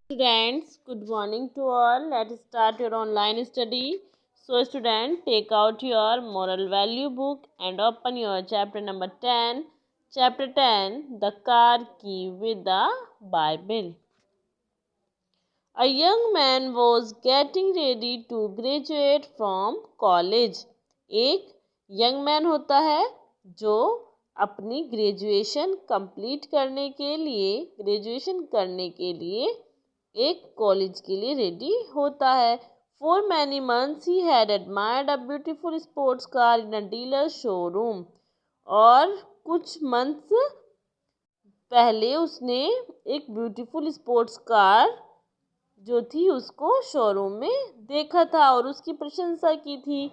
Students, good morning to all. Let's start your online study. So, student, take out your moral value book and open your chapter number 10. Chapter 10, The Car Key with the Bible. A young man was getting ready to graduate from college. एक young man होता है जो अपनी graduation करने के लिए एक college के लिए रेडी होता है. For many months he had admired a beautiful sports car in a dealer showroom. और कुछ मंथ्स पहले उसने एक ब्यूटीफुल स्पोर्ट्स कार जो थी उसको शोरूम में देखा था और उसकी प्रशंसा की थी.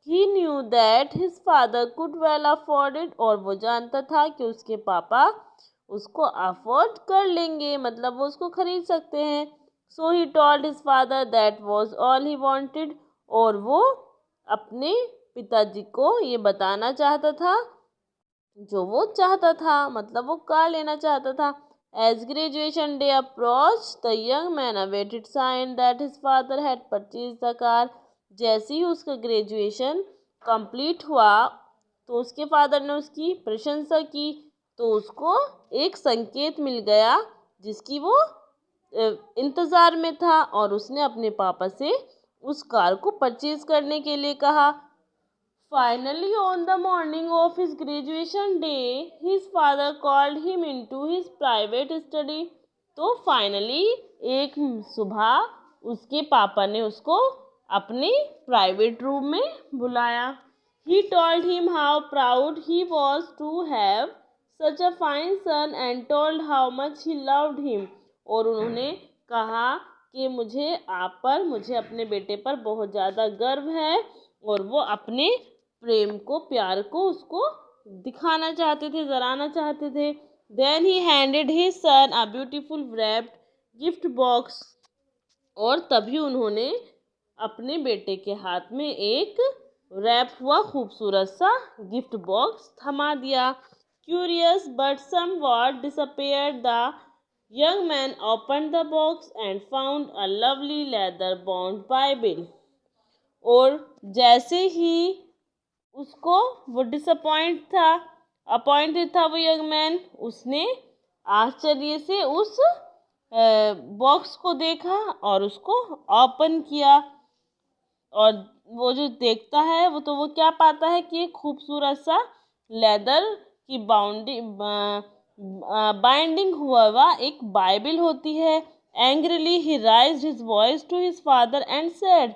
He knew that his father could well afford it. और वो जानता था कि उसके पापा उसको अफोर्ड कर लेंगे, मतलब वो उसको खरीद सकते हैं. So he told his father that was all he wanted. और वो अपने पिताजी को ये बताना चाहता था जो वो चाहता था, मतलब वो कार लेना चाहता था. As graduation day approached, the young man awaited sign that his father had purchased the car. जैसे ही उसका ग्रेजुएशन कंप्लीट हुआ तो उसके फादर ने उसकी प्रशंसा की, तो उसको एक संकेत मिल गया जिसकी वो इंतज़ार में था और उसने अपने पापा से उस कार को परचेज करने के लिए कहा. Finally, on the morning of his graduation day, his father called him into his private study. तो फाइनली एक सुबह उसके पापा ने उसको अपने प्राइवेट रूम में बुलाया. He told him how proud he was to have such a fine son and told how much he loved him. और उन्होंने कहा कि मुझे अपने बेटे पर बहुत ज़्यादा गर्व है और वो अपने प्रेम को, प्यार को उसको दिखाना चाहते थे, जराना चाहते थे. Then he handed his son a beautiful wrapped gift box. और तभी उन्होंने अपने बेटे के हाथ में एक रैप हुआ खूबसूरत सा गिफ्ट बॉक्स थमा दिया. Curious but somewhat disappointed, the young man opened the box and found a lovely leather bound Bible. और जैसे ही उसको वो अपॉइंटेड था वो यंग मैन, उसने आश्चर्य से उस बॉक्स को देखा और उसको ओपन किया. और वो जो देखता है वो क्या पाता है कि एक खूबसूरत सा लेदर की बाइंडिंग हुआ एक बाइबल होती है. Angrily he raised his voice to his father and said.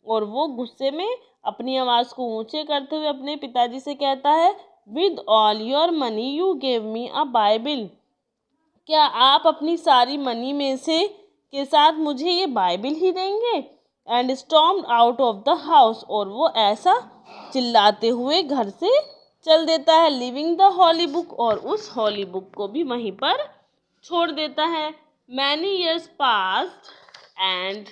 और वो गुस्से में अपनी आवाज़ को ऊंचे करते हुए अपने पिताजी से कहता है, with all your money you gave me a Bible. क्या आप अपनी सारी मनी में से के साथ मुझे ये बाइबल ही देंगे? And stormed out of the house. और वो ऐसा चिल्लाते हुए घर से चल देता है. Leaving the holy book. और उस हॉली बुक को भी वहीं पर छोड़ देता है. Many years passed and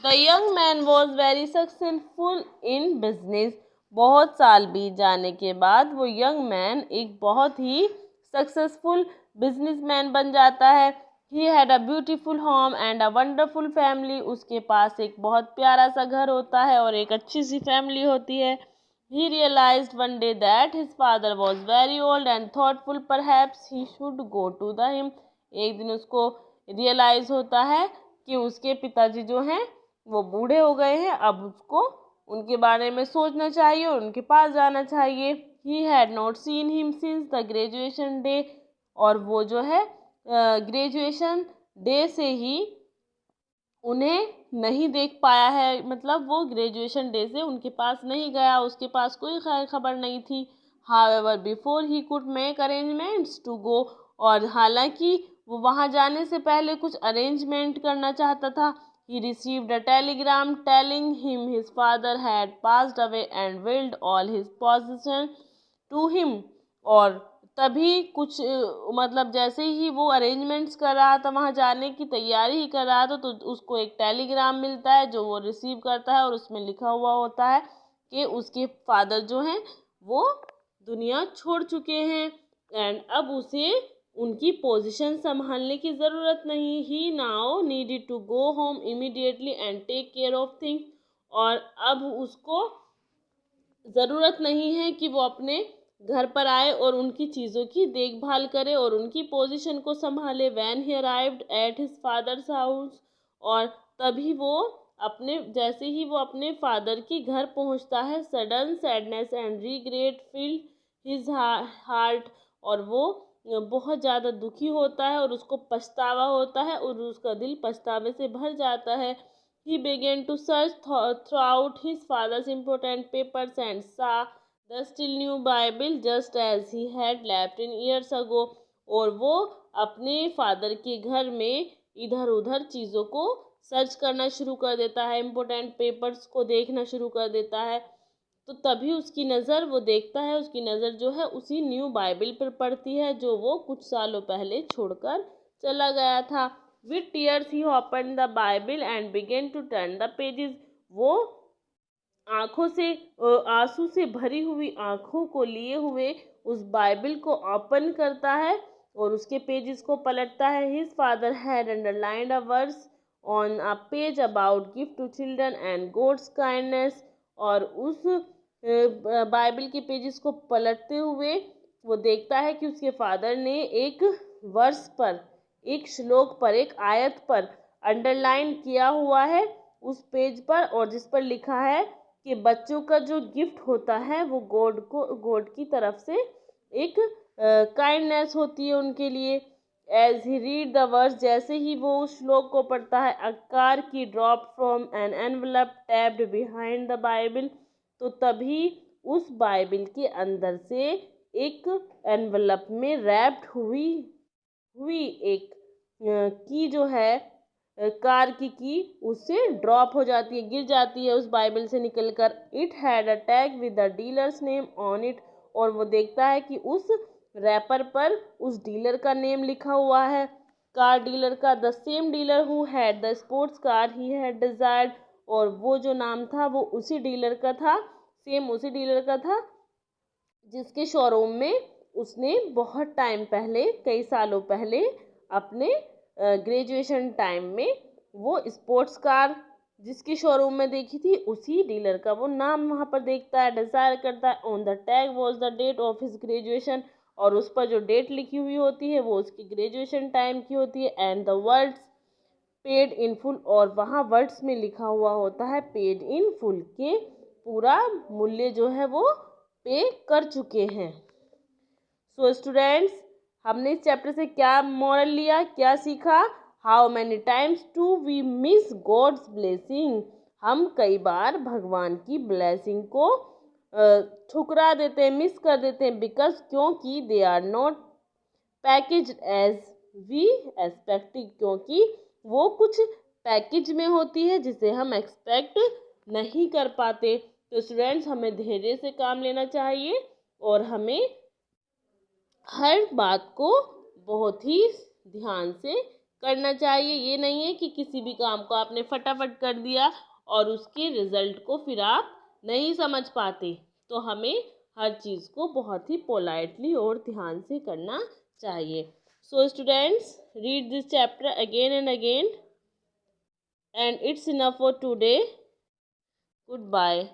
the young man was very successful in business. बहुत साल बीत जाने के बाद वो यंग मैन एक बहुत ही सक्सेसफुल बिजनेसमैन बन जाता है. He had a beautiful home and a wonderful family. उसके पास एक बहुत प्यारा सा घर होता है और एक अच्छी सी फैमिली होती है. He realized one day that his father was very old and thoughtful. Perhaps he should go to the him. एक दिन उसको रियलाइज होता है कि उसके पिताजी जो हैं वो बूढ़े हो गए हैं, अब उसको उनके बारे में सोचना चाहिए और उनके पास जाना चाहिए. He had not seen him since the graduation day. और वो जो है ग्रेजुएशन डे से ही उन्हें नहीं देख पाया है, मतलब वो ग्रेजुएशन डे से उनके पास नहीं गया, उसके पास कोई खैर खबर नहीं थी. However, before he could make arrangements to go. और हालांकि वो वहाँ जाने से पहले कुछ अरेंजमेंट करना चाहता था. He received a telegram telling him his father had passed away and willed all his possessions to him. और तभी कुछ मतलब जैसे ही वो अरेंजमेंट्स कर रहा था, वहाँ जाने की तैयारी ही कर रहा था, तो उसको एक टेलीग्राम मिलता है जो वो रिसीव करता है और उसमें लिखा हुआ होता है कि उसके फादर जो हैं वो दुनिया छोड़ चुके हैं. एंड अब उसे उनकी पोजीशन संभालने की ज़रूरत नहीं। He now needed to go home immediately and take care of things. और अब उसको ज़रूरत नहीं है कि वो अपने घर पर आए और उनकी चीज़ों की देखभाल करे और उनकी पोजीशन को संभाले। When he arrived at his father's house, और तभी वो जैसे ही वो अपने फादर के घर पहुंचता है, sudden sadness and regret field his heart, और वो बहुत ज़्यादा दुखी होता है और उसको पछतावा होता है और उसका दिल पछतावे से भर जाता है। He began to search throughout his father's important papers and saw the still new Bible just as he had left in years ago। और वो अपने फादर के घर में इधर उधर चीज़ों को सर्च करना शुरू कर देता है, इम्पोर्टेंट पेपर्स को देखना शुरू कर देता है। तो तभी उसकी नज़र, वो देखता है, उसकी नज़र जो है उसी न्यू बाइबल पर पड़ती है जो वो कुछ सालों पहले छोड़कर चला गया था। With tears he opened the Bible and began to turn the pages। वो आंखों से आंसू से भरी हुई आंखों को लिए हुए उस बाइबल को ओपन करता है और उसके पेजेस को पलटता है। His father had underlined a verse on a page about gift to children and God's kindness। और उस बाइबल के पेजेस को पलटते हुए वो देखता है कि उसके फादर ने एक वर्स पर, एक श्लोक पर, एक आयत पर अंडरलाइन किया हुआ है उस पेज पर, और जिस पर लिखा है कि बच्चों का जो गिफ्ट होता है वो गॉड की तरफ से एक काइंडनेस होती है उनके लिए। As he read the verse, जैसे ही वो उस श्लोक को पढ़ता है, a car key drop from an envelope taped behind the Bible. तो तभी उस बाइबल के अंदर से एक एनवलप में रैप्ड हुई एक की जो है, कार की उससे ड्रॉप हो जाती है, गिर जाती है उस बाइबल से निकलकर। It had a tag with the dealers name on it. और वो देखता है कि उस रैपर पर उस डीलर का नेम लिखा हुआ है, कार डीलर का। The same dealer who had the sports car he had desired. और वो जो नाम था वो उसी डीलर का था, सेम उसी डीलर का था जिसके शोरूम में उसने बहुत टाइम पहले, कई सालों पहले, अपने ग्रेजुएशन टाइम में वो स्पोर्ट्स कार जिसकी शोरूम में देखी थी, उसी डीलर का वो नाम वहाँ पर देखता है, डिज़ायर करता है। On the tag was the date of his graduation. और उस पर जो डेट लिखी हुई होती है वो उसकी ग्रेजुएशन टाइम की होती है। And the words paid in full, और वहाँ वर्ड्स में लिखा हुआ होता है पेड इन फुल, के पूरा मूल्य जो है वो पे कर चुके हैं। सो स्टूडेंट्स, हमने इस चैप्टर से क्या मॉरल लिया, क्या सीखा? How many times do we miss God's blessing. हम कई बार भगवान की ब्लेसिंग को ठुकरा देते हैं, मिस कर देते हैं, बिकॉज क्योंकि they are not package as we expected, क्योंकि वो कुछ पैकेज में होती है जिसे हम एक्सपेक्ट नहीं कर पाते। तो स्टूडेंट्स, हमें धैर्य से काम लेना चाहिए और हमें हर बात को बहुत ही ध्यान से करना चाहिए। ये नहीं है कि किसी भी काम को आपने फटाफट कर दिया और उसके रिजल्ट को फिर आप नहीं समझ पाते। तो हमें हर चीज़ को बहुत ही पोलाइटली और ध्यान से करना चाहिए। So students, read this chapter again and again, and it's enough for today. Goodbye.